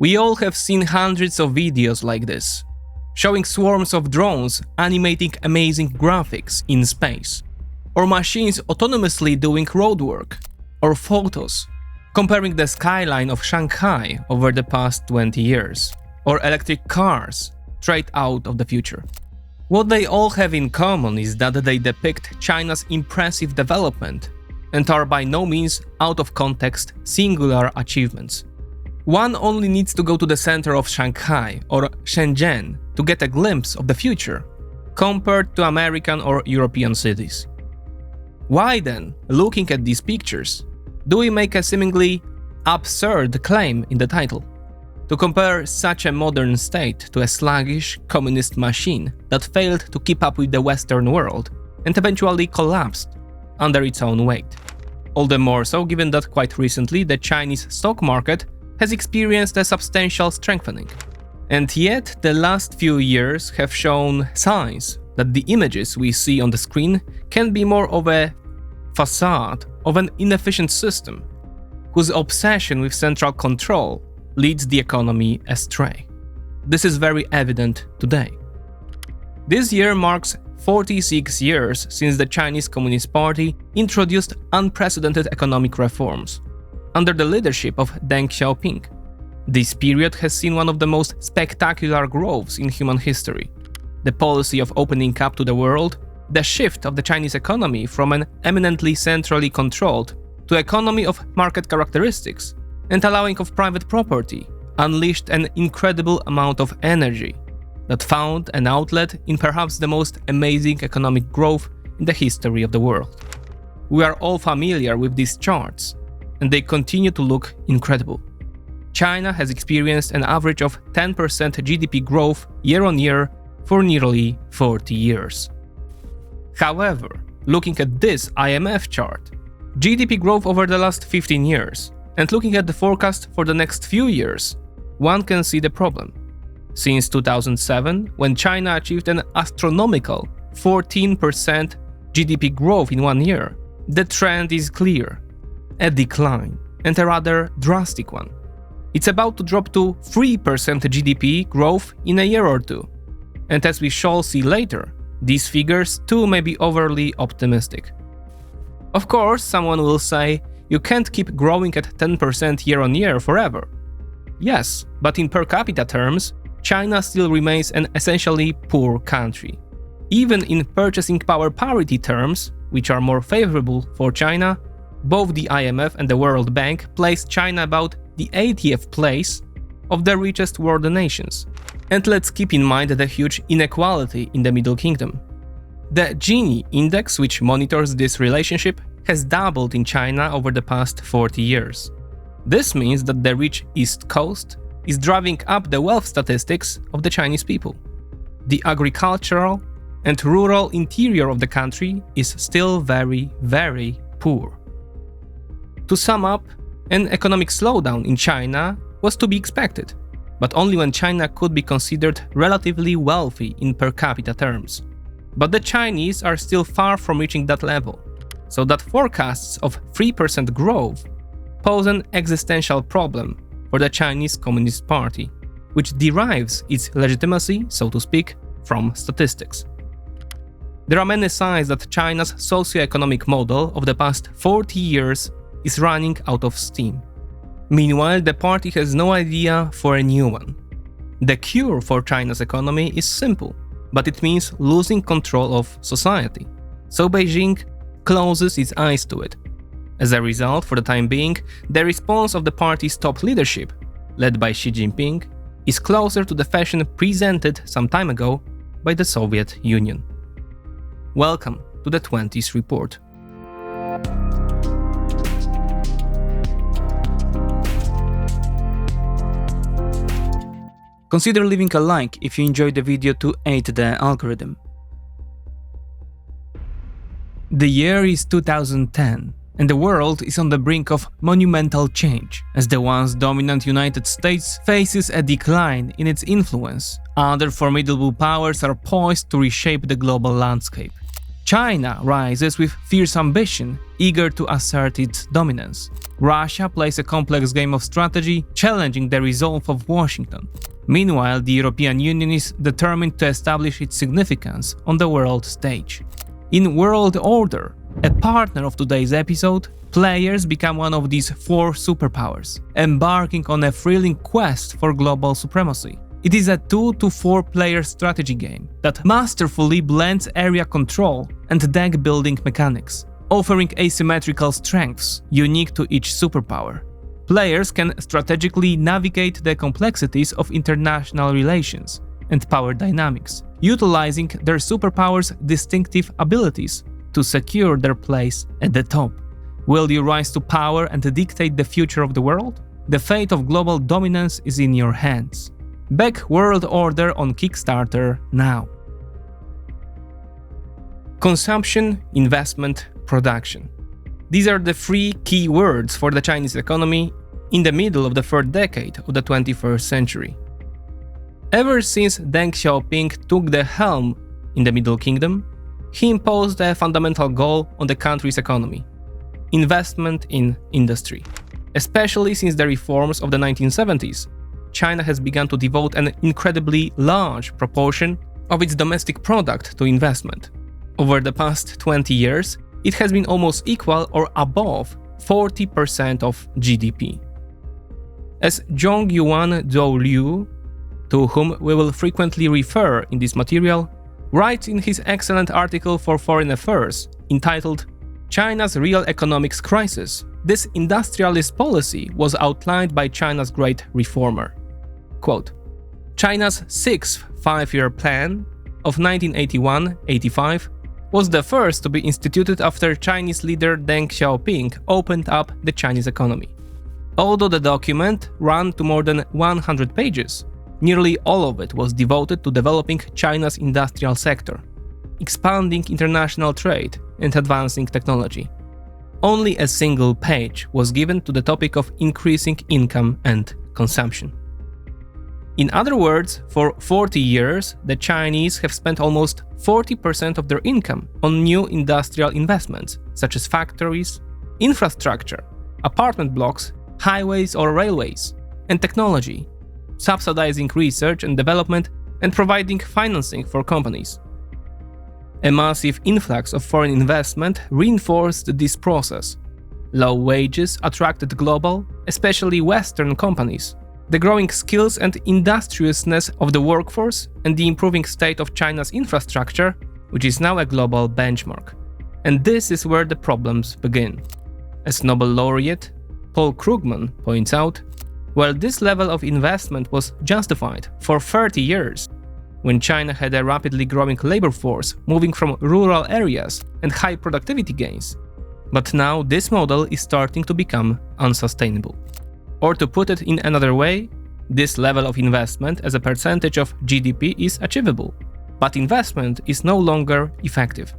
We all have seen hundreds of videos like this, showing swarms of drones animating amazing graphics in space, or machines autonomously doing roadwork, or photos comparing the skyline of Shanghai over the past 20 years, or electric cars straight out of the future. What they all have in common is that they depict China's impressive development and are by no means out of context singular achievements. One only needs to go to the center of Shanghai or Shenzhen to get a glimpse of the future, compared to American or European cities. Why then, looking at these pictures, do we make a seemingly absurd claim in the title? To compare such a modern state to a sluggish communist machine that failed to keep up with the Western world and eventually collapsed under its own weight. All the more so given that quite recently the Chinese stock market has experienced a substantial strengthening. And yet the last few years have shown signs that the images we see on the screen can be more of a facade of an inefficient system whose obsession with central control leads the economy astray. This is very evident today. This year marks 46 years since the Chinese Communist Party introduced unprecedented economic reforms under the leadership of Deng Xiaoping. This period has seen one of the most spectacular growths in human history. The policy of opening up to the world, the shift of the Chinese economy from an eminently centrally controlled to an economy of market characteristics, and allowing of private property, unleashed an incredible amount of energy that found an outlet in perhaps the most amazing economic growth in the history of the world. We are all familiar with these charts, and they continue to look incredible. China has experienced an average of 10% GDP growth year on year for nearly 40 years. However, looking at this IMF chart, GDP growth over the last 15 years, and looking at the forecast for the next few years, one can see the problem. Since 2007, when China achieved an astronomical 14% GDP growth in 1 year, the trend is clear: a decline, and a rather drastic one. It's about to drop to 3% GDP growth in a year or two. And as we shall see later, these figures too may be overly optimistic. Of course, someone will say, you can't keep growing at 10% year on year forever. Yes, but in per capita terms, China still remains an essentially poor country. Even in purchasing power parity terms, which are more favorable for China, both the IMF and the World Bank place China about the 80th place of the richest world nations. And let's keep in mind the huge inequality in the Middle Kingdom. The Gini index, which monitors this relationship, has doubled in China over the past 40 years. This means that the rich East Coast is driving up the wealth statistics of the Chinese people. The agricultural and rural interior of the country is still very, very poor. To sum up, an economic slowdown in China was to be expected, but only when China could be considered relatively wealthy in per capita terms. But the Chinese are still far from reaching that level, so that forecasts of 3% growth pose an existential problem for the Chinese Communist Party, which derives its legitimacy, so to speak, from statistics. There are many signs that China's socio-economic model of the past 40 years is running out of steam. Meanwhile, the party has no idea for a new one. The cure for China's economy is simple, but it means losing control of society. So Beijing closes its eyes to it. As a result, for the time being, the response of the party's top leadership, led by Xi Jinping, is closer to the fashion presented some time ago by the Soviet Union. Welcome to the 20s Report. Consider leaving a like if you enjoyed the video to aid the algorithm. The year is 2010, and the world is on the brink of monumental change, as the once dominant United States faces a decline in its influence. Other formidable powers are poised to reshape the global landscape. China rises with fierce ambition, eager to assert its dominance. Russia plays a complex game of strategy, challenging the resolve of Washington. Meanwhile, the European Union is determined to establish its significance on the world stage. In World Order, a partner of today's episode, players become one of these four superpowers, embarking on a thrilling quest for global supremacy. It is a 2 to 4 player strategy game that masterfully blends area control and deck building mechanics, offering asymmetrical strengths unique to each superpower. Players can strategically navigate the complexities of international relations and power dynamics, utilizing their superpowers' distinctive abilities to secure their place at the top. Will you rise to power and dictate the future of the world? The fate of global dominance is in your hands. Back World Order on Kickstarter now. Consumption, investment, production. These are the three key words for the Chinese economy in the middle of the third decade of the 21st century. Ever since Deng Xiaoping took the helm in the Middle Kingdom, he imposed a fundamental goal on the country's economy: investment in industry. Especially since the reforms of the 1970s, China has begun to devote an incredibly large proportion of its domestic product to investment. Over the past 20 years, it has been almost equal or above 40% of GDP. As Zhong Yuan Zhou Liu, to whom we will frequently refer in this material, writes in his excellent article for Foreign Affairs entitled China's Real Economics Crisis, this industrialist policy was outlined by China's great reformer. Quote, China's sixth five-year plan of 1981-85 was the first to be instituted after Chinese leader Deng Xiaoping opened up the Chinese economy. Although the document ran to more than 100 pages, nearly all of it was devoted to developing China's industrial sector, expanding international trade, and advancing technology. Only a single page was given to the topic of increasing income and consumption. In other words, for 40 years, the Chinese have spent almost 40% of their income on new industrial investments, such as factories, infrastructure, apartment blocks, highways or railways, and technology, subsidizing research and development and providing financing for companies. A massive influx of foreign investment reinforced this process. Low wages attracted global, especially Western companies. The growing skills and industriousness of the workforce and the improving state of China's infrastructure, which is now a global benchmark. And this is where the problems begin. As Nobel laureate Paul Krugman points out, while this level of investment was justified for 30 years, when China had a rapidly growing labor force moving from rural areas and high productivity gains, but now this model is starting to become unsustainable. Or to put it in another way, this level of investment as a percentage of GDP is achievable, but investment is no longer effective.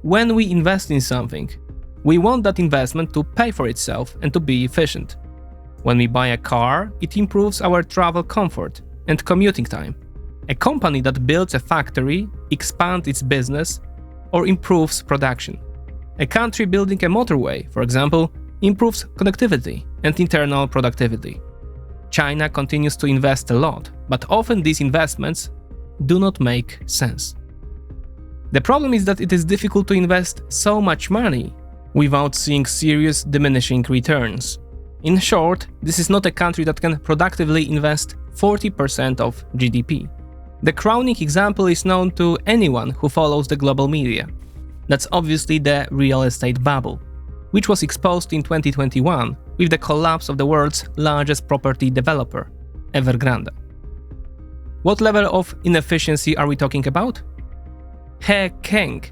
When we invest in something, we want that investment to pay for itself and to be efficient. When we buy a car, it improves our travel comfort and commuting time. A company that builds a factory expands its business or improves production. A country building a motorway, for example, improves connectivity and internal productivity. China continues to invest a lot, but often these investments do not make sense. The problem is that it is difficult to invest so much money without seeing serious diminishing returns. In short, this is not a country that can productively invest 40% of GDP. The crowning example is known to anyone who follows the global media. That's obviously the real estate bubble, which was exposed in 2021 with the collapse of the world's largest property developer, Evergrande. What level of inefficiency are we talking about? He Keng,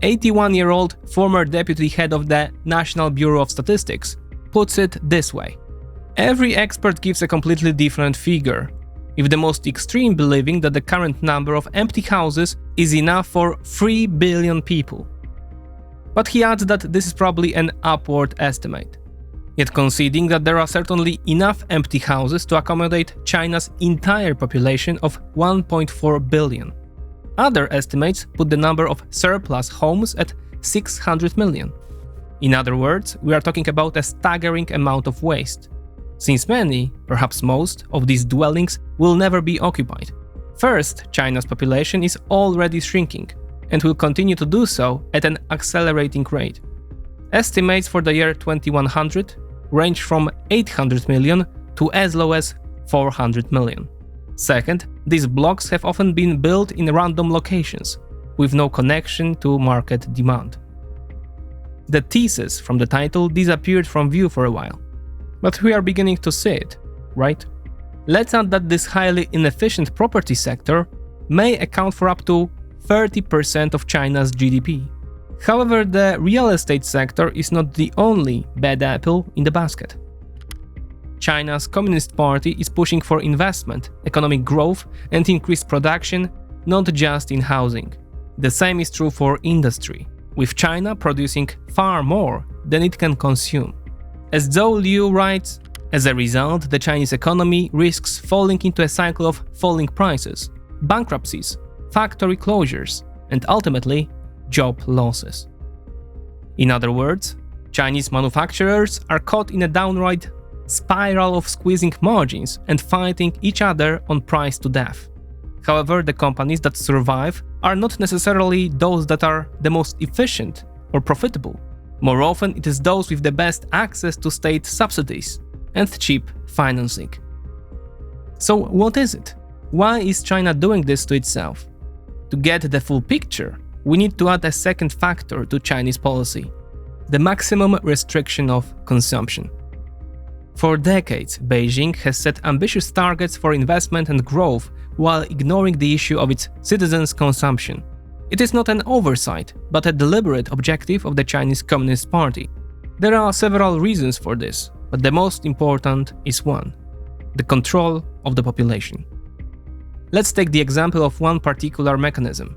81-year-old former deputy head of the National Bureau of Statistics, puts it this way. Every expert gives a completely different figure, with the most extreme believing that the current number of empty houses is enough for 3 billion people. But he adds that this is probably an upward estimate, yet conceding that there are certainly enough empty houses to accommodate China's entire population of 1.4 billion. Other estimates put the number of surplus homes at 600 million. In other words, we are talking about a staggering amount of waste, since many, perhaps most, of these dwellings will never be occupied. First, China's population is already shrinking, and will continue to do so at an accelerating rate. Estimates for the year 2100 range from 800 million to as low as 400 million. Second, these blocks have often been built in random locations, with no connection to market demand. The thesis from the title disappeared from view for a while, but we are beginning to see it, right? Let's add that this highly inefficient property sector may account for up to 30% of China's GDP. However, the real estate sector is not the only bad apple in the basket. China's Communist Party is pushing for investment, economic growth, and increased production, not just in housing. The same is true for industry, with China producing far more than it can consume. As Zhou Liu writes, as a result, the Chinese economy risks falling into a cycle of falling prices, bankruptcies, factory closures, and ultimately, job losses. In other words, Chinese manufacturers are caught in a downright spiral of squeezing margins and fighting each other on price to death. However, the companies that survive are not necessarily those that are the most efficient or profitable. More often, it is those with the best access to state subsidies and cheap financing. So what is it? Why is China doing this to itself? To get the full picture, we need to add a second factor to Chinese policy: the maximum restriction of consumption. For decades, Beijing has set ambitious targets for investment and growth while ignoring the issue of its citizens' consumption. It is not an oversight, but a deliberate objective of the Chinese Communist Party. There are several reasons for this, but the most important is one: the control of the population. Let's take the example of one particular mechanism.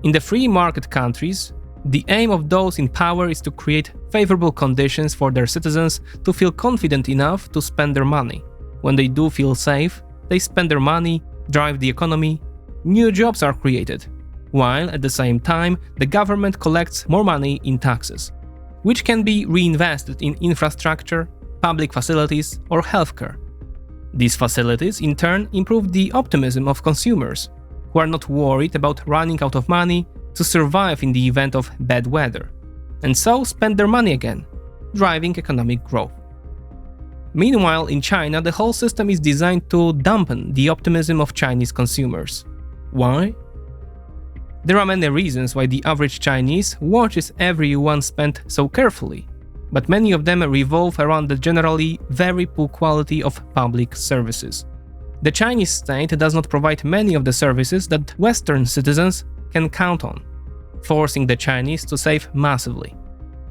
In the free market countries, the aim of those in power is to create favorable conditions for their citizens to feel confident enough to spend their money. When they do feel safe, they spend their money, drive the economy, new jobs are created, while at the same time the government collects more money in taxes, which can be reinvested in infrastructure, public facilities, or healthcare. These facilities in turn improve the optimism of consumers, who are not worried about running out of money to survive in the event of bad weather, and so spend their money again, driving economic growth. Meanwhile, in China, the whole system is designed to dampen the optimism of Chinese consumers. Why? There are many reasons why the average Chinese watches every yuan spent so carefully, but many of them revolve around the generally very poor quality of public services. The Chinese state does not provide many of the services that Western citizens can count on, forcing the Chinese to save massively.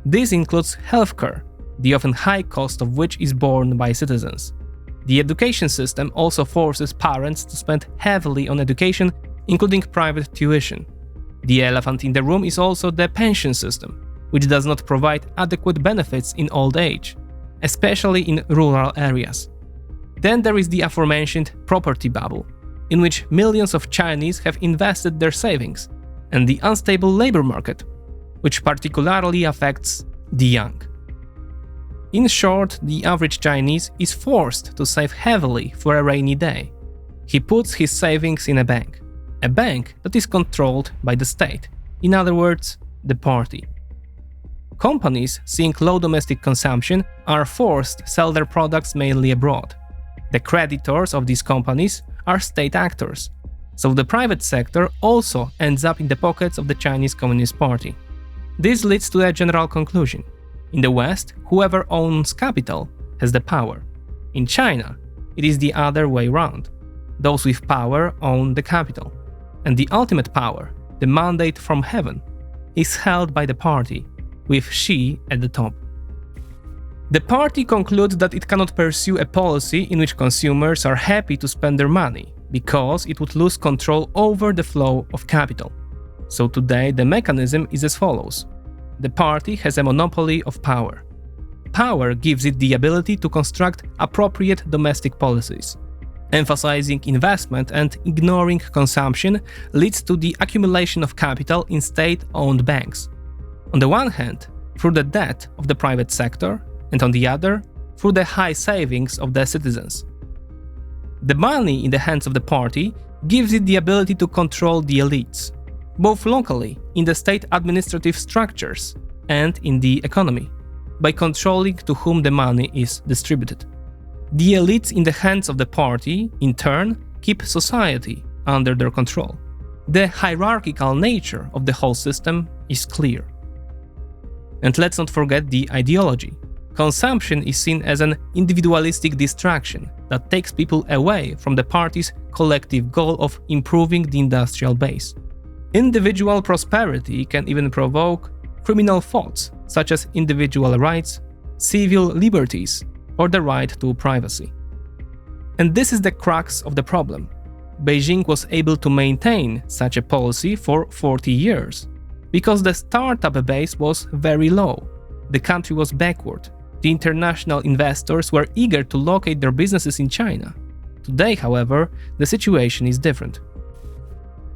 This includes healthcare, the often high cost of which is borne by citizens. The education system also forces parents to spend heavily on education, including private tuition. The elephant in the room is also the pension system, which does not provide adequate benefits in old age, especially in rural areas. Then there is the aforementioned property bubble, in which millions of Chinese have invested their savings, and the unstable labor market, which particularly affects the young. In short, the average Chinese is forced to save heavily for a rainy day. He puts his savings in a bank that is controlled by the state, in other words, the party. Companies seeing low domestic consumption are forced to sell their products mainly abroad. The creditors of these companies are state actors, so the private sector also ends up in the pockets of the Chinese Communist Party. This leads to a general conclusion. In the West, whoever owns capital has the power. In China, it is the other way around. Those with power own the capital. And the ultimate power, the mandate from heaven, is held by the party, with Xi at the top. The party concludes that it cannot pursue a policy in which consumers are happy to spend their money, because it would lose control over the flow of capital. So today the mechanism is as follows. The party has a monopoly of power. Power gives it the ability to construct appropriate domestic policies. Emphasizing investment and ignoring consumption leads to the accumulation of capital in state-owned banks. On the one hand, through the debt of the private sector, and on the other, through the high savings of the citizens. The money in the hands of the party gives it the ability to control the elites, both locally, in the state administrative structures, and in the economy, by controlling to whom the money is distributed. The elites in the hands of the party, in turn, keep society under their control. The hierarchical nature of the whole system is clear. And let's not forget the ideology. Consumption is seen as an individualistic distraction that takes people away from the party's collective goal of improving the industrial base. Individual prosperity can even provoke criminal thoughts such as individual rights, civil liberties, or the right to privacy. And this is the crux of the problem. Beijing was able to maintain such a policy for 40 years because the startup base was very low. The country was backward. The international investors were eager to locate their businesses in China. Today, however, the situation is different.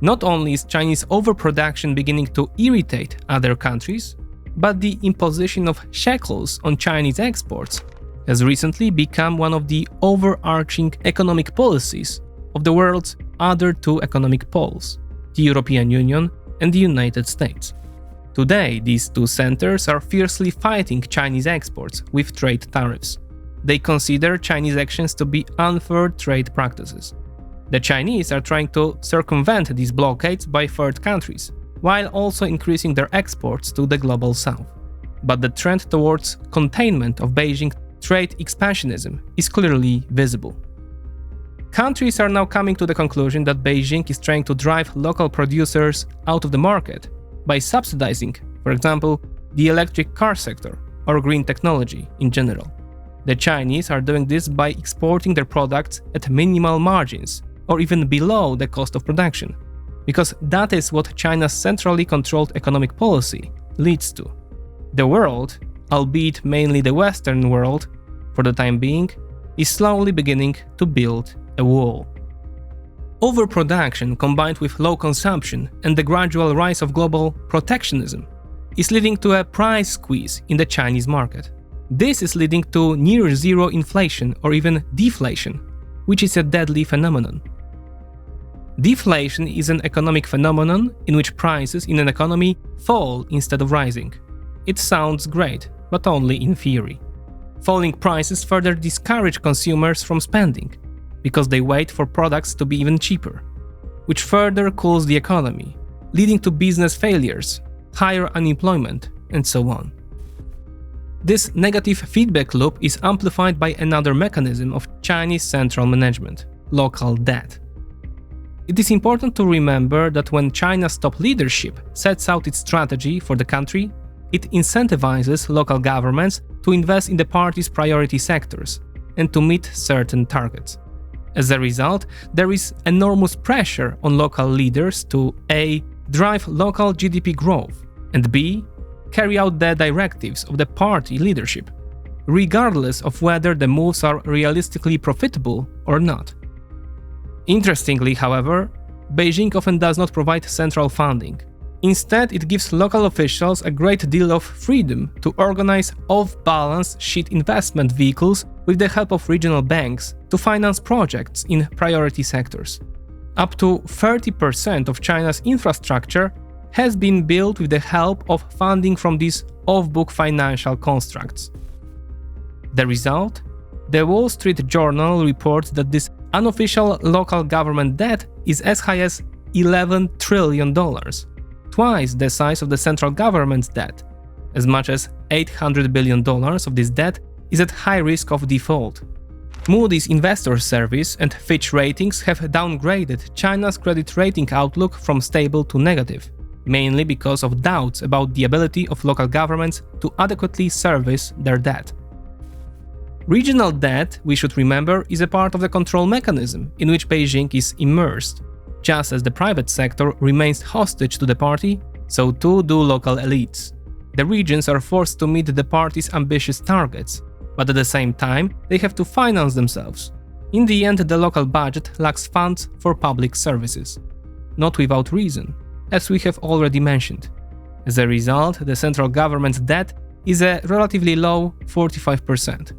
Not only is Chinese overproduction beginning to irritate other countries, but the imposition of shackles on Chinese exports has recently become one of the overarching economic policies of the world's other two economic poles, the European Union and the United States. Today, these two centers are fiercely fighting Chinese exports with trade tariffs. They consider Chinese actions to be unfair trade practices. The Chinese are trying to circumvent these blockades by third countries, while also increasing their exports to the global south. But the trend towards containment of Beijing trade expansionism is clearly visible. Countries are now coming to the conclusion that Beijing is trying to drive local producers out of the market by subsidizing, for example, the electric car sector or green technology in general. The Chinese are doing this by exporting their products at minimal margins or even below the cost of production, because that is what China's centrally controlled economic policy leads to. The world, albeit mainly the Western world, for the time being, is slowly beginning to build a wall. Overproduction combined with low consumption and the gradual rise of global protectionism is leading to a price squeeze in the Chinese market. This is leading to near zero inflation or even deflation, which is a deadly phenomenon. Deflation is an economic phenomenon in which prices in an economy fall instead of rising. It sounds great, but only in theory. Falling prices further discourage consumers from spending, because they wait for products to be even cheaper, which further cools the economy, leading to business failures, higher unemployment, and so on. This negative feedback loop is amplified by another mechanism of Chinese central management: local debt. It is important to remember that when China's top leadership sets out its strategy for the country, it incentivizes local governments to invest in the party's priority sectors and to meet certain targets. As a result, there is enormous pressure on local leaders to A. drive local GDP growth, and B. carry out the directives of the party leadership, regardless of whether the moves are realistically profitable or not. Interestingly, however, Beijing often does not provide central funding. Instead, it gives local officials a great deal of freedom to organize off-balance sheet investment vehicles with the help of regional banks to finance projects in priority sectors. Up to 30% of China's infrastructure has been built with the help of funding from these off-book financial constructs. The result? The Wall Street Journal reports that this unofficial local government debt is as high as $11 trillion, twice the size of the central government's debt. As much as $800 billion of this debt is at high risk of default. Moody's Investor Service and Fitch Ratings have downgraded China's credit rating outlook from stable to negative, mainly because of doubts about the ability of local governments to adequately service their debt. Regional debt, we should remember, is a part of the control mechanism in which Beijing is immersed. Just as the private sector remains hostage to the party, so too do local elites. The regions are forced to meet the party's ambitious targets, but at the same time, they have to finance themselves. In the end, the local budget lacks funds for public services. Not without reason, as we have already mentioned. As a result, the central government's debt is a relatively low 45%.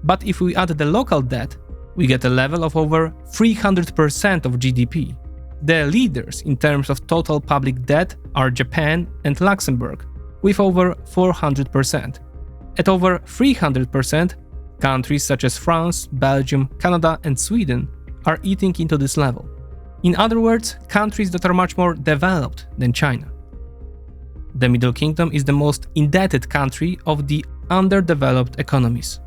But if we add the local debt, we get a level of over 300% of GDP. The leaders in terms of total public debt are Japan and Luxembourg, with over 400%. At over 300%, countries such as France, Belgium, Canada and Sweden are eating into this level. In other words, countries that are much more developed than China. The Middle Kingdom is the most indebted country of the underdeveloped economies.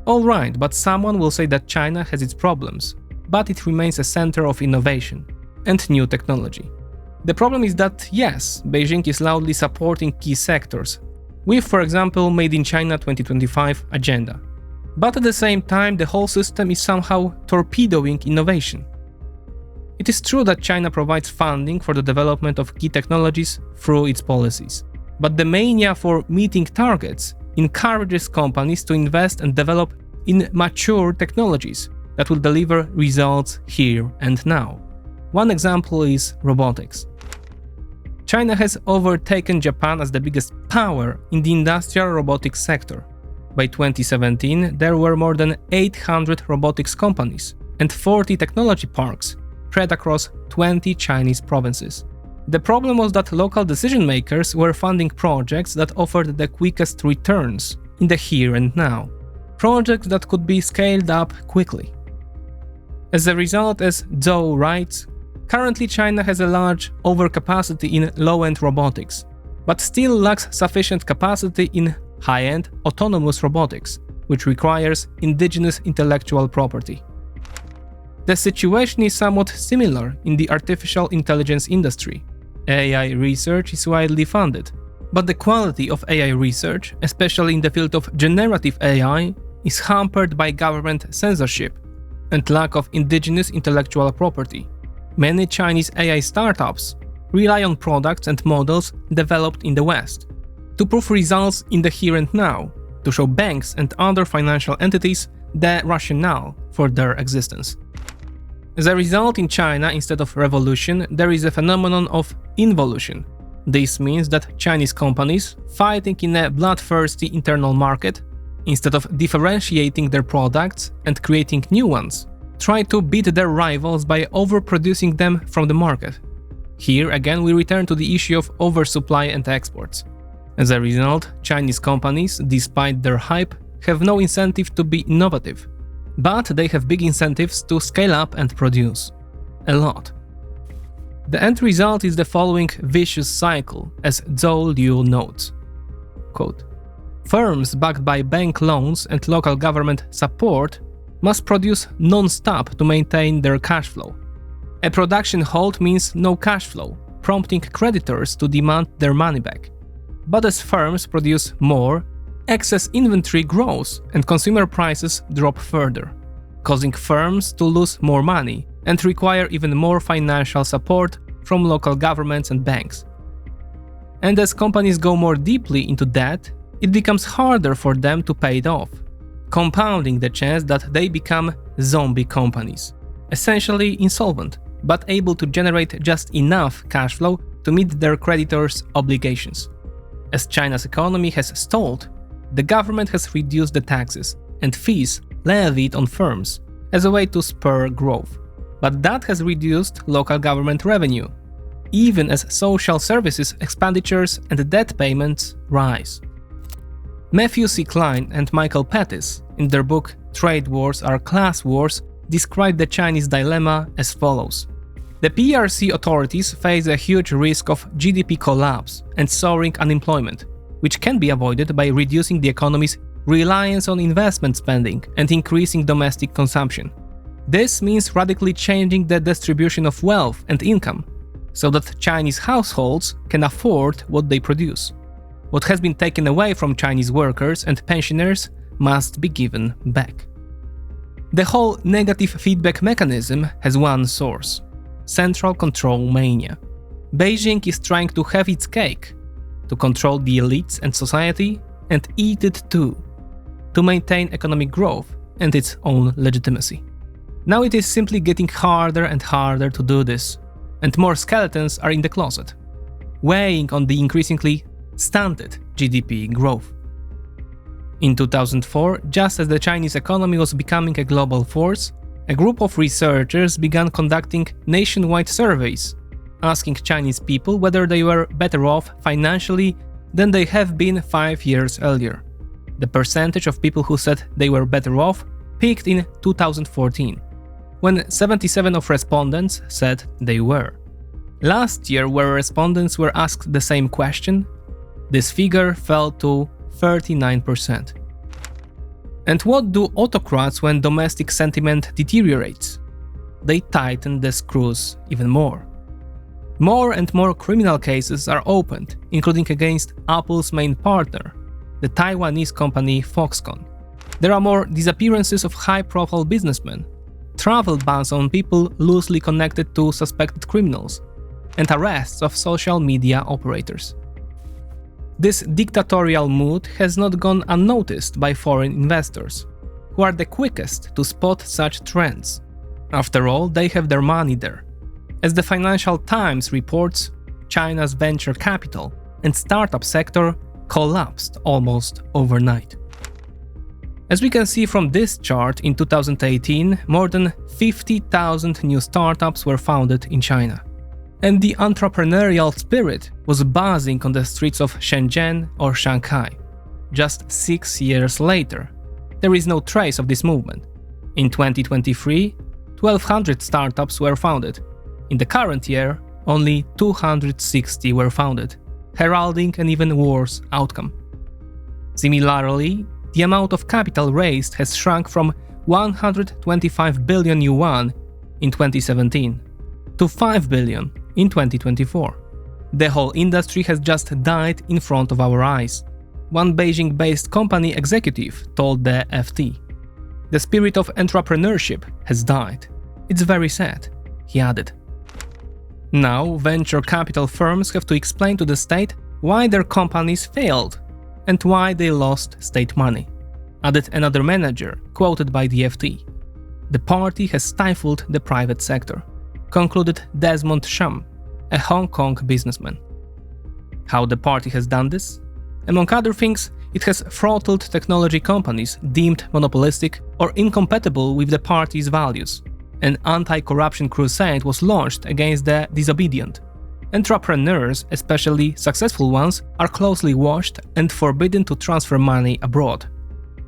Alright, but someone will say that China has its problems, but it remains a center of innovation and new technology. The problem is that, yes, Beijing is loudly supporting key sectors, with, for example, Made in China 2025 agenda. But at the same time, the whole system is somehow torpedoing innovation. It is true that China provides funding for the development of key technologies through its policies, but the mania for meeting targets encourages companies to invest and develop in mature technologies that will deliver results here and now. One example is robotics. China has overtaken Japan as the biggest power in the industrial robotics sector. By 2017, there were more than 800 robotics companies and 40 technology parks spread across 20 Chinese provinces. The problem was that local decision makers were funding projects that offered the quickest returns in the here and now, projects that could be scaled up quickly. As a result, as Zhou writes, currently China has a large overcapacity in low-end robotics, but still lacks sufficient capacity in high-end autonomous robotics, which requires indigenous intellectual property. The situation is somewhat similar in the artificial intelligence industry. AI research is widely funded, but the quality of AI research, especially in the field of generative AI, is hampered by government censorship and lack of indigenous intellectual property. Many Chinese AI startups rely on products and models developed in the West to prove results in the here and now, to show banks and other financial entities the rationale for their existence. As a result, in China, instead of revolution, there is a phenomenon of involution. This means that Chinese companies, fighting in a bloodthirsty internal market, instead of differentiating their products and creating new ones, try to beat their rivals by overproducing them from the market. Here again we return to the issue of oversupply and exports. As a result, Chinese companies, despite their hype, have no incentive to be innovative. But they have big incentives to scale up and produce. A lot. The end result is the following vicious cycle, as Zhou Liu notes. Quote, firms backed by bank loans and local government support must produce non-stop to maintain their cash flow. A production halt means no cash flow, prompting creditors to demand their money back. But as firms produce more, excess inventory grows and consumer prices drop further, causing firms to lose more money and require even more financial support from local governments and banks. And as companies go more deeply into debt, it becomes harder for them to pay it off, compounding the chance that they become zombie companies, essentially insolvent, but able to generate just enough cash flow to meet their creditors' obligations. As China's economy has stalled, the government has reduced the taxes and fees levied on firms as a way to spur growth. But that has reduced local government revenue, even as social services expenditures and debt payments rise. Matthew C. Klein and Michael Pettis, in their book Trade Wars Are Class Wars, describe the Chinese dilemma as follows. The PRC authorities face a huge risk of GDP collapse and soaring unemployment, which can be avoided by reducing the economy's reliance on investment spending and increasing domestic consumption. This means radically changing the distribution of wealth and income, so that Chinese households can afford what they produce. What has been taken away from Chinese workers and pensioners must be given back. The whole negative feedback mechanism has one source: central control mania. Beijing is trying to have its cake, to control the elites and society, and eat it too, to maintain economic growth and its own legitimacy. Now it is simply getting harder and harder to do this, and more skeletons are in the closet, weighing on the increasingly stunted GDP growth. In 2004, just as the Chinese economy was becoming a global force, a group of researchers began conducting nationwide surveys, asking Chinese people whether they were better off financially than they have been 5 years earlier. The percentage of people who said they were better off peaked in 2014, when 77% of respondents said they were. Last year, where respondents were asked the same question, this figure fell to 39%. And what do autocrats when domestic sentiment deteriorates? They tighten the screws even more. More and more criminal cases are opened, including against Apple's main partner, the Taiwanese company Foxconn. There are more disappearances of high-profile businessmen, travel bans on people loosely connected to suspected criminals, and arrests of social media operators. This dictatorial mood has not gone unnoticed by foreign investors, who are the quickest to spot such trends. After all, they have their money there. As the Financial Times reports, China's venture capital and startup sector collapsed almost overnight. As we can see from this chart, in 2018, more than 50,000 new startups were founded in China. And the entrepreneurial spirit was buzzing on the streets of Shenzhen or Shanghai. Just 6 years later, there is no trace of this movement. In 2023, 1,200 startups were founded. In the current year, only 260 were founded, heralding an even worse outcome. Similarly, the amount of capital raised has shrunk from 125 billion yuan in 2017 to 5 billion in 2024. The whole industry has just died in front of our eyes. One Beijing-based company executive told the FT. The spirit of entrepreneurship has died. It's very sad, he added. Now, venture capital firms have to explain to the state why their companies failed and why they lost state money, added another manager, quoted by the FT. The party has stifled the private sector, concluded Desmond Shum, a Hong Kong businessman. How the party has done this? Among other things, it has throttled technology companies deemed monopolistic or incompatible with the party's values. An anti-corruption crusade was launched against the disobedient. Entrepreneurs, especially successful ones, are closely watched and forbidden to transfer money abroad.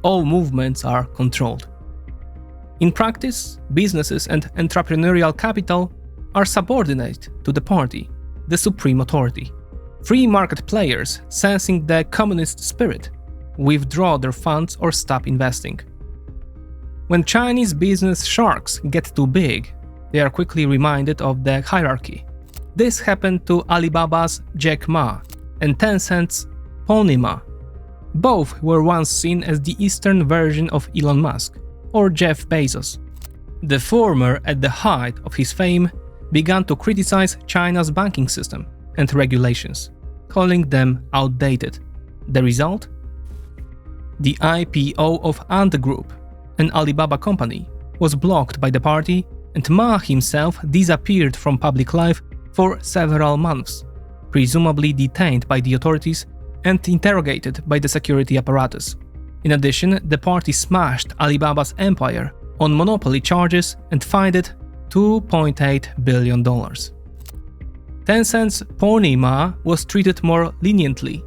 All movements are controlled. In practice, businesses and entrepreneurial capital are subordinate to the party, the supreme authority. Free market players, sensing the communist spirit, withdraw their funds or stop investing. When Chinese business sharks get too big, they are quickly reminded of the hierarchy. This happened to Alibaba's Jack Ma and Tencent's Pony Ma. Both were once seen as the Eastern version of Elon Musk or Jeff Bezos. The former, at the height of his fame, began to criticize China's banking system and regulations, calling them outdated. The result? The IPO of Ant Group, an Alibaba company, was blocked by the party, and Ma himself disappeared from public life for several months, presumably detained by the authorities and interrogated by the security apparatus. In addition, the party smashed Alibaba's empire on monopoly charges and fined it $2.8 billion. Tencent's Pony Ma was treated more leniently,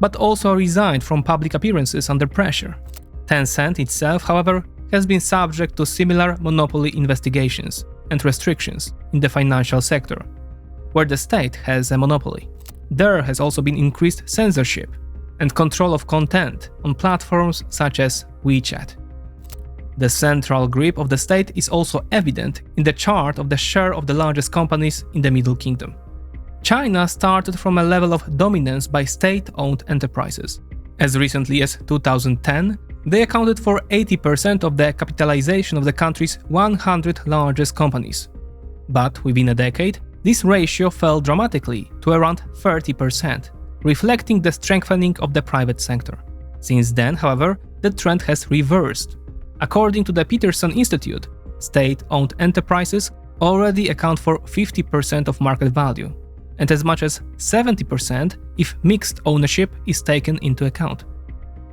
but also resigned from public appearances under pressure. Tencent itself, however, has been subject to similar monopoly investigations and restrictions in the financial sector, where the state has a monopoly. There has also been increased censorship and control of content on platforms such as WeChat. The central grip of the state is also evident in the chart of the share of the largest companies in the Middle Kingdom. China started from a level of dominance by state-owned enterprises. As recently as 2010, they accounted for 80% of the capitalization of the country's 100 largest companies. But within a decade, this ratio fell dramatically to around 30%, reflecting the strengthening of the private sector. Since then, however, the trend has reversed. According to the Peterson Institute, State-owned enterprises already account for 50% of market value, and as much as 70% if mixed ownership is taken into account.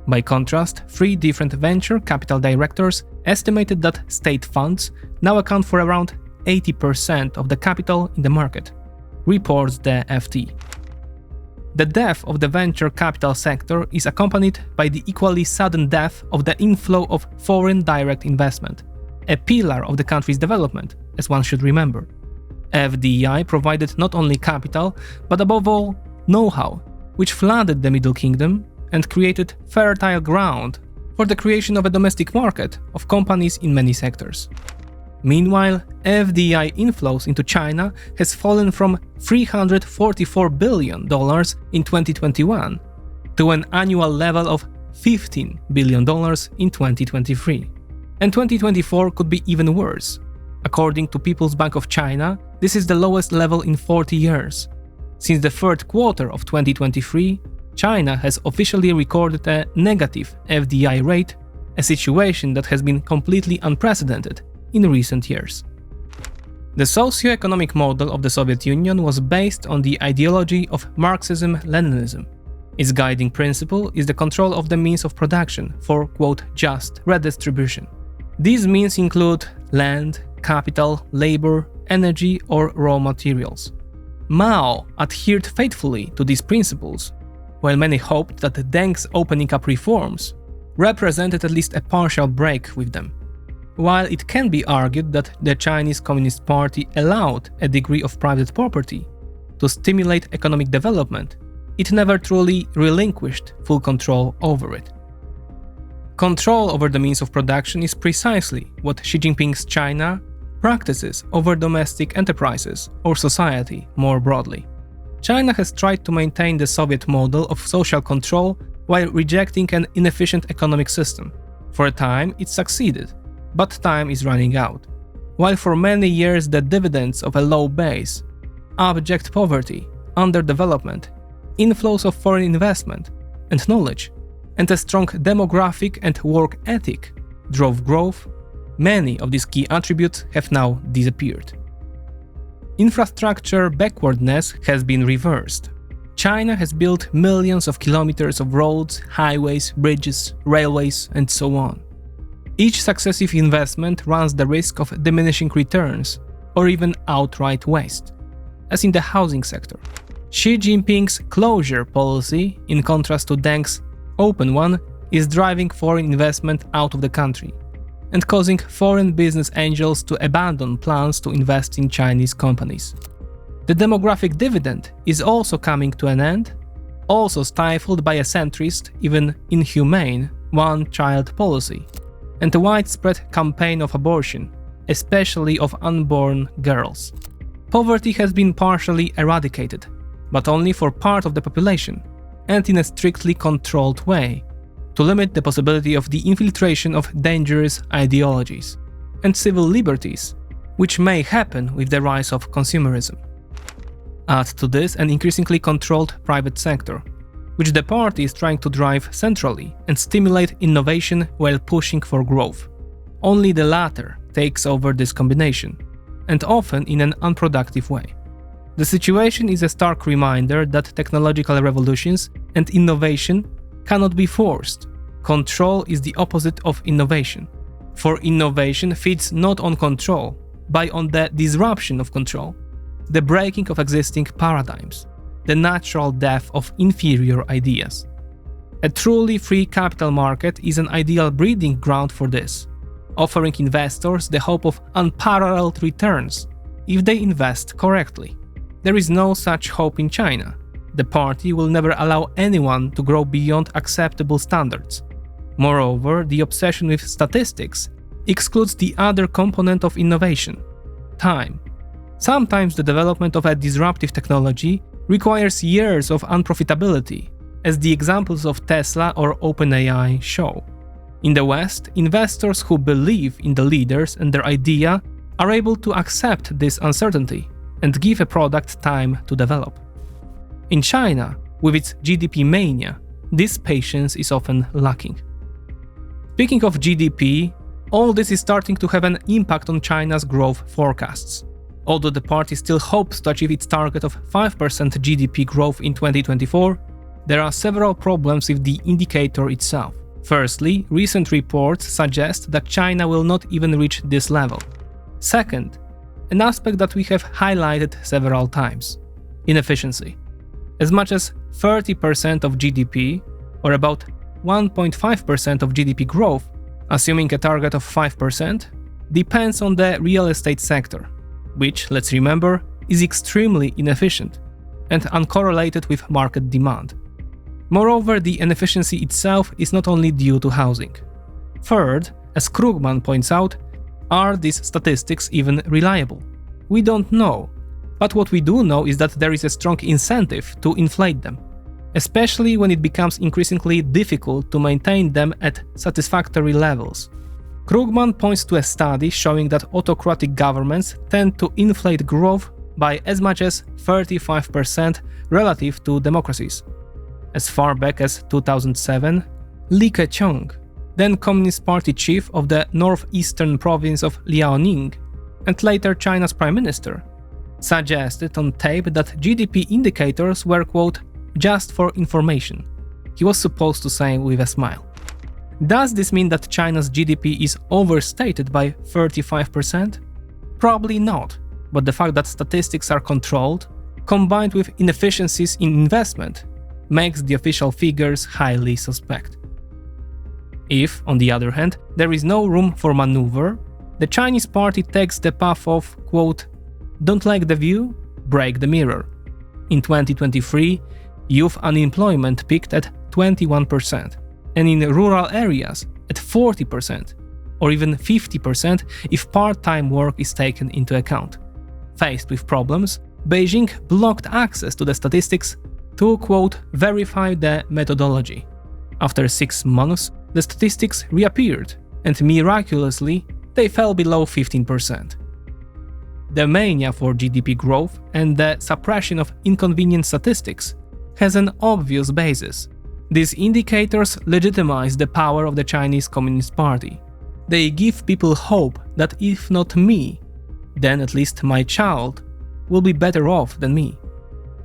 By contrast, 3 different venture capital directors estimated that state funds now account for around 80% of the capital in the market, reports the FT. The death of the venture capital sector is accompanied by the equally sudden death of the inflow of foreign direct investment, a pillar of the country's development, as one should remember. FDI provided not only capital, but above all, know-how, which flooded the Middle Kingdom and created fertile ground for the creation of a domestic market of companies in many sectors. Meanwhile, FDI inflows into China has fallen from $344 billion in 2021 to an annual level of $15 billion in 2023. And 2024 could be even worse. According to People's Bank of China, this is the lowest level in 40 years. Since the third quarter of 2023, China has officially recorded a negative FDI rate, a situation that has been completely unprecedented in recent years. The socio-economic model of the Soviet Union was based on the ideology of Marxism-Leninism. Its guiding principle is the control of the means of production for, quote, just redistribution. These means include land, capital, labor, energy, or raw materials. Mao adhered faithfully to these principles, while many hoped that Deng's opening up reforms represented at least a partial break with them. While it can be argued that the Chinese Communist Party allowed a degree of private property to stimulate economic development, it never truly relinquished full control over it. Control over the means of production is precisely what Xi Jinping's China practices over domestic enterprises or society more broadly. China has tried to maintain the Soviet model of social control while rejecting an inefficient economic system. For a time, it succeeded, but time is running out. While for many years the dividends of a low base, abject poverty, underdevelopment, inflows of foreign investment and knowledge, and a strong demographic and work ethic drove growth, many of these key attributes have now disappeared. Infrastructure backwardness has been reversed. China has built millions of kilometers of roads, highways, bridges, railways, and so on. Each successive investment runs the risk of diminishing returns or even outright waste, as in the housing sector. Xi Jinping's closure policy, in contrast to Deng's open one, is driving foreign investment out of the country and causing foreign business angels to abandon plans to invest in Chinese companies. The demographic dividend is also coming to an end, also stifled by a centrist, even inhumane, one-child policy, and a widespread campaign of abortion, especially of unborn girls. Poverty has been partially eradicated, but only for part of the population, and in a strictly controlled way, to limit the possibility of the infiltration of dangerous ideologies and civil liberties, which may happen with the rise of consumerism. Add to this an increasingly controlled private sector, which the party is trying to drive centrally and stimulate innovation while pushing for growth. Only the latter takes over this combination, and often in an unproductive way. The situation is a stark reminder that technological revolutions and innovation cannot be forced. Control is the opposite of innovation. For innovation feeds not on control, but on the disruption of control, the breaking of existing paradigms, the natural death of inferior ideas. A truly free capital market is an ideal breeding ground for this, offering investors the hope of unparalleled returns if they invest correctly. There is no such hope in China. The party will never allow anyone to grow beyond acceptable standards. Moreover, the obsession with statistics excludes the other component of innovation: time. Sometimes the development of a disruptive technology requires years of unprofitability, as the examples of Tesla or OpenAI show. In the West, investors who believe in the leaders and their idea are able to accept this uncertainty and give a product time to develop. In China, with its GDP mania, this patience is often lacking. Speaking of GDP, All this is starting to have an impact on China's growth forecasts. Although the party still hopes to achieve its target of 5% GDP growth in 2024, there are several problems with the indicator itself. Firstly, recent reports suggest that China will not even reach this level. Second, an aspect that we have highlighted several times: inefficiency. As much as 30% of GDP, or about 1.5% of GDP growth, assuming a target of 5%, depends on the real estate sector, which, let's remember, is extremely inefficient and uncorrelated with market demand. Moreover, the inefficiency itself is not only due to housing. Third, as Krugman points out, are these statistics even reliable? We don't know, but what we do know is that there is a strong incentive to inflate them, especially when it becomes increasingly difficult to maintain them at satisfactory levels. Krugman points to a study showing that autocratic governments tend to inflate growth by as much as 35% relative to democracies. As far back as 2007, Li Keqiang, then Communist Party chief of the northeastern province of Liaoning, and later China's prime minister, suggested on tape that GDP indicators were, quote, just for information. He was supposed to say with a smile. Does this mean that China's GDP is overstated by 35%? Probably not, but the fact that statistics are controlled, combined with inefficiencies in investment, makes the official figures highly suspect. If, on the other hand, there is no room for maneuver, the Chinese party takes the path of, quote, don't like the view? Break the mirror. In 2023, youth unemployment peaked at 21%, and in rural areas at 40%, or even 50% if part-time work is taken into account. Faced with problems, Beijing blocked access to the statistics to, quote, verify the methodology. After 6 months, the statistics reappeared, and miraculously, they fell below 15%. The mania for GDP growth and the suppression of inconvenient statistics has an obvious basis. These indicators legitimize the power of the Chinese Communist Party. They give people hope that if not me, then at least my child will be better off than me.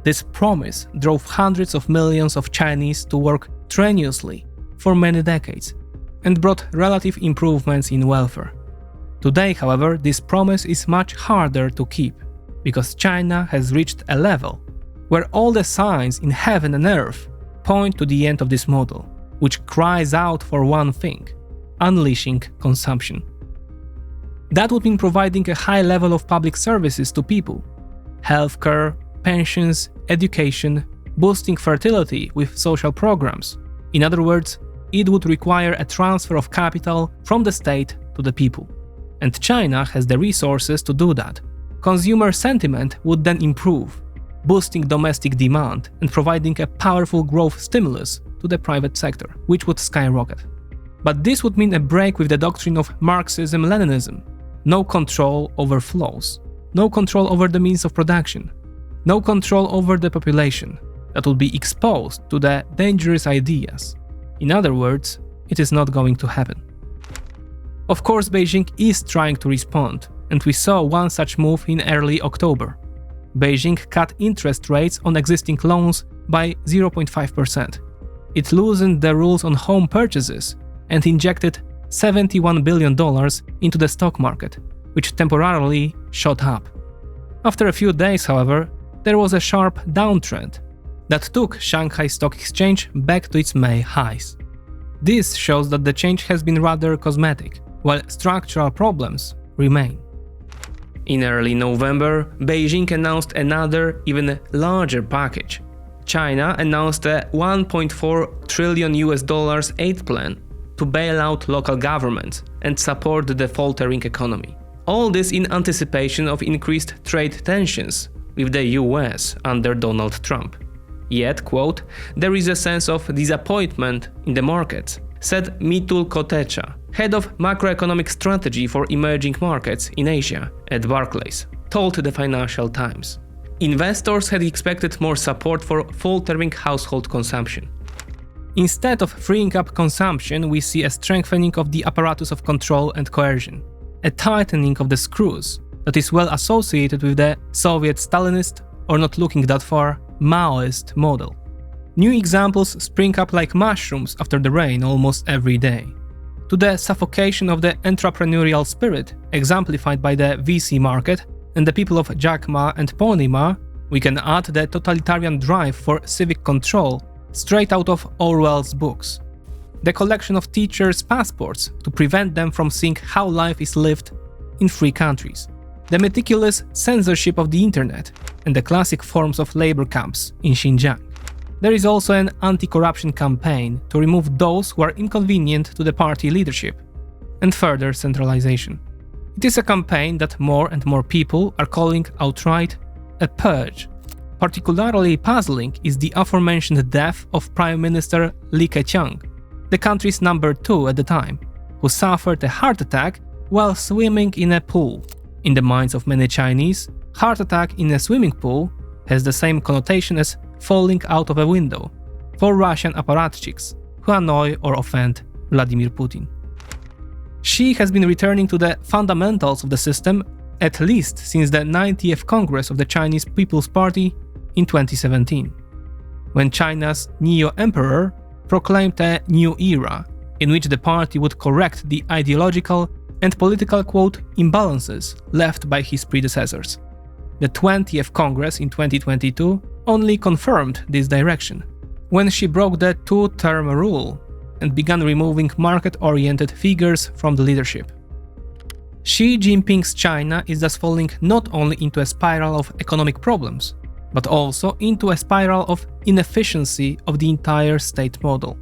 This promise drove hundreds of millions of Chinese to work strenuously for many decades and brought relative improvements in welfare. Today, however, this promise is much harder to keep, because China has reached a level where all the signs in heaven and earth point to the end of this model, which cries out for one thing: unleashing consumption. That would mean providing a high level of public services to people: healthcare, pensions, education, boosting fertility with social programs. In other words, it would require a transfer of capital from the state to the people. And China has the resources to do that. Consumer sentiment would then improve, boosting domestic demand and providing a powerful growth stimulus to the private sector, which would skyrocket. But this would mean a break with the doctrine of Marxism-Leninism: no control over flows, no control over the means of production, no control over the population that would be exposed to the dangerous ideas. In other words, it is not going to happen. Of course, Beijing is trying to respond, and we saw one such move in early October. Beijing cut interest rates on existing loans by 0.5%. It loosened the rules on home purchases and injected $71 billion into the stock market, which temporarily shot up. After a few days, however, there was a sharp downtrend that took Shanghai Stock Exchange back to its May highs. This shows that the change has been rather cosmetic, while structural problems remain. In early November, Beijing announced another, even larger package. China announced a $1.4 trillion aid plan to bail out local governments and support the faltering economy. All this in anticipation of increased trade tensions with the US under Donald Trump. Yet, quote, there is a sense of disappointment in the markets, said Mitul Kotecha, head of macroeconomic strategy for emerging markets in Asia at Barclays, told the Financial Times. Investors had expected more support for faltering household consumption. Instead of freeing up consumption, we see a strengthening of the apparatus of control and coercion, a tightening of the screws that is well associated with the Soviet Stalinist, or not looking that far, Maoist model. New examples spring up like mushrooms after the rain almost every day. To the suffocation of the entrepreneurial spirit, exemplified by the VC market and the people of Jack Ma and Pony Ma, we can add the totalitarian drive for civic control straight out of Orwell's books. The collection of teachers' passports to prevent them from seeing how life is lived in free countries. The meticulous censorship of the internet and the classic forms of labor camps in Xinjiang. There is also an anti-corruption campaign to remove those who are inconvenient to the party leadership, and further centralization. It is a campaign that more and more people are calling outright a purge. Particularly puzzling is the aforementioned death of Prime Minister Li Keqiang, the country's number 2 at the time, who suffered a heart attack while swimming in a pool. In the minds of many Chinese, heart attack in a swimming pool has the same connotation as falling out of a window for Russian apparatchiks who annoy or offend Vladimir Putin. Xi has been returning to the fundamentals of the system at least since the 90th Congress of the Chinese People's Party in 2017, when China's neo-emperor proclaimed a new era in which the party would correct the ideological and political, quote, imbalances left by his predecessors. The 20th Congress in 2022 only confirmed this direction, when she broke the two-term rule and began removing market-oriented figures from the leadership. Xi Jinping's China is thus falling not only into a spiral of economic problems, but also into a spiral of inefficiency of the entire state model.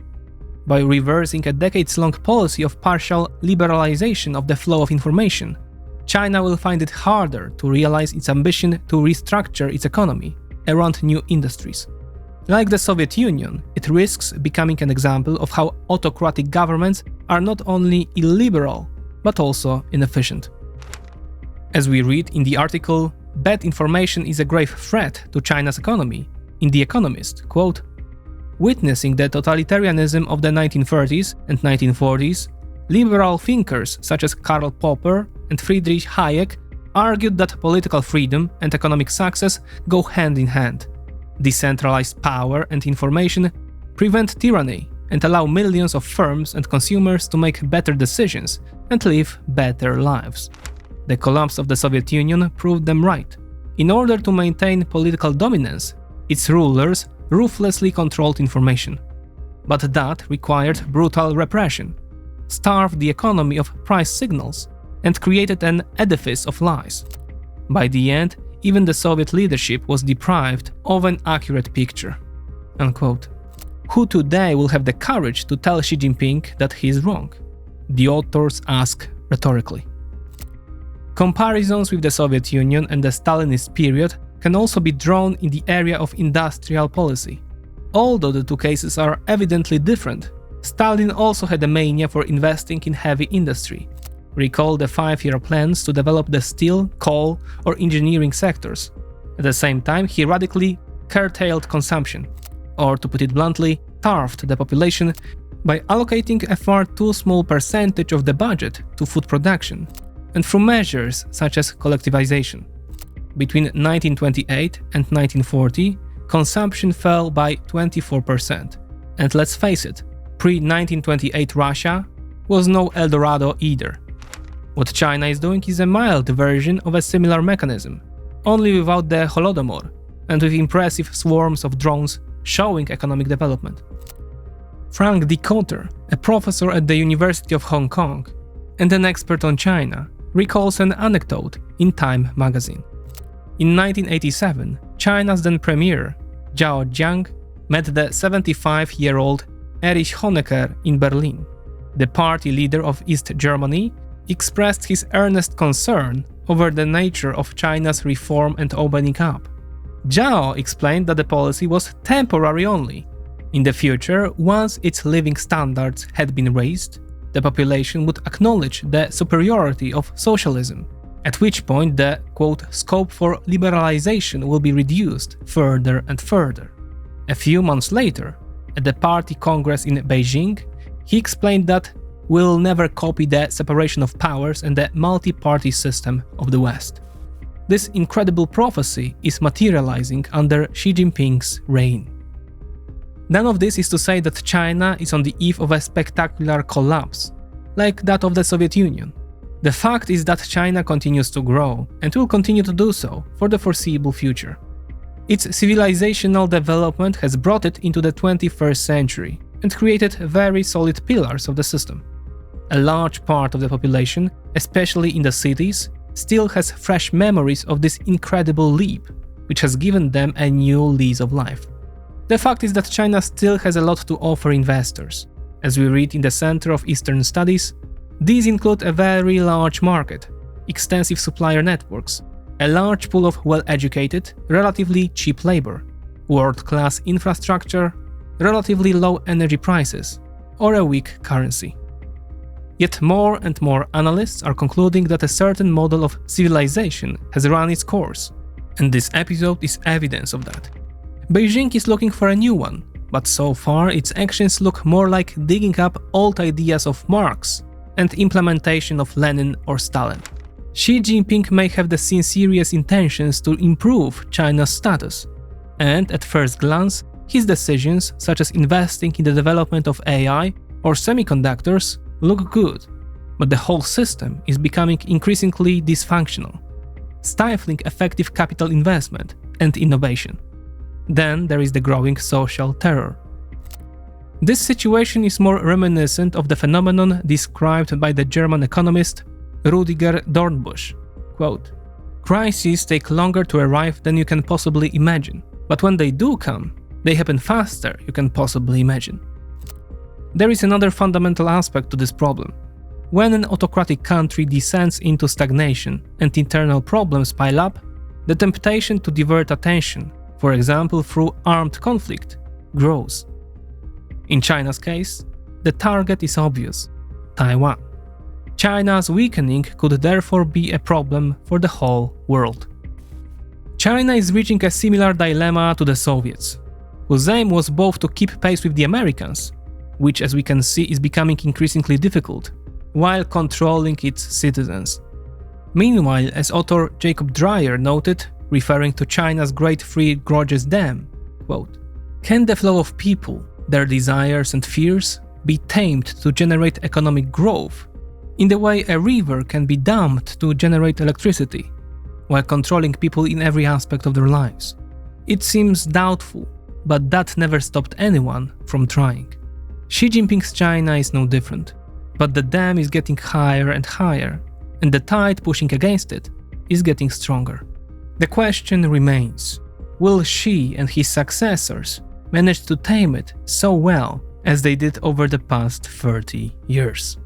By reversing a decades-long policy of partial liberalization of the flow of information, China will find it harder to realize its ambition to restructure its economy around new industries. Like the Soviet Union, it risks becoming an example of how autocratic governments are not only illiberal, but also inefficient. As we read in the article, bad information is a grave threat to China's economy. In The Economist, quote, witnessing the totalitarianism of the 1930s and 1940s, liberal thinkers such as Karl Popper and Friedrich Hayek argued that political freedom and economic success go hand in hand. Decentralized power and information prevent tyranny and allow millions of firms and consumers to make better decisions and live better lives. The collapse of the Soviet Union proved them right. In order to maintain political dominance, its rulers ruthlessly controlled information. But that required brutal repression, starved the economy of price signals, and created an edifice of lies. By the end, even the Soviet leadership was deprived of an accurate picture. Unquote. Who today will have the courage to tell Xi Jinping that he is wrong? The authors ask rhetorically. Comparisons with the Soviet Union and the Stalinist period can also be drawn in the area of industrial policy. Although the two cases are evidently different, Stalin also had a mania for investing in heavy industry. Recall the 5-year plans to develop the steel, coal, or engineering sectors. At the same time, he radically curtailed consumption, or to put it bluntly, starved the population by allocating a far too small percentage of the budget to food production, and through measures such as collectivization. Between 1928 and 1940, consumption fell by 24%. And let's face it, pre-1928 Russia was no El Dorado either. What China is doing is a mild version of a similar mechanism, only without the Holodomor, and with impressive swarms of drones showing economic development. Frank D. Cotter, a professor at the University of Hong Kong and an expert on China, recalls an anecdote in Time magazine. In 1987, China's then premier, Zhao Jiang, met the 75-year-old Erich Honecker in Berlin. The party leader of East Germany expressed his earnest concern over the nature of China's reform and opening up. Zhao explained that the policy was temporary only. In the future, once its living standards had been raised, the population would acknowledge the superiority of socialism, at which point the, quote, scope for liberalization will be reduced further and further. A few months later, At the party congress in Beijing, he explained that we'll never copy the separation of powers and the multi-party system of the West. This incredible prophecy is materializing under Xi Jinping's reign. None of this is to say that China is on the eve of a spectacular collapse, like that of the Soviet Union. The fact is that China continues to grow and will continue to do so for the foreseeable future. Its civilizational development has brought it into the 21st century and created very solid pillars of the system. A large part of the population, especially in the cities, still has fresh memories of this incredible leap, which has given them a new lease of life. The fact is that China still has a lot to offer investors. As we read in the Center of Eastern Studies, these include a very large market, extensive supplier networks, a large pool of well-educated, relatively cheap labor, world-class infrastructure, relatively low energy prices, or a weak currency. Yet more and more analysts are concluding that a certain model of civilization has run its course, and this episode is evidence of that. Beijing is looking for a new one, but so far its actions look more like digging up old ideas of Marx and implementation of Lenin or Stalin. Xi Jinping may have the sincerest intentions to improve China's status, and at first glance, his decisions, such as investing in the development of AI or semiconductors, look good, but the whole system is becoming increasingly dysfunctional, stifling effective capital investment and innovation. Then there is the growing social terror. This situation is more reminiscent of the phenomenon described by the German economist Rudiger Dornbusch. Quote, "Crises take longer to arrive than you can possibly imagine, but when they do come, they happen faster you can possibly imagine." There is another fundamental aspect to this problem. When an autocratic country descends into stagnation and internal problems pile up, the temptation to divert attention, for example through armed conflict, grows. In China's case, the target is obvious: Taiwan. China's weakening could therefore be a problem for the whole world. China is reaching a similar dilemma to the Soviets, whose aim was both to keep pace with the Americans, which as we can see is becoming increasingly difficult, while controlling its citizens. Meanwhile, as author Jacob Dreyer noted, referring to China's Great Three Gorges Dam, quote, "Can the flow of people, their desires and fears, be tamed to generate economic growth, in the way a river can be dammed to generate electricity, while controlling people in every aspect of their lives? It seems doubtful, but that never stopped anyone from trying. Xi Jinping's China is no different, but the dam is getting higher and higher, and the tide pushing against it is getting stronger. The question remains, will Xi and his successors manage to tame it so well as they did over the past 30 years?"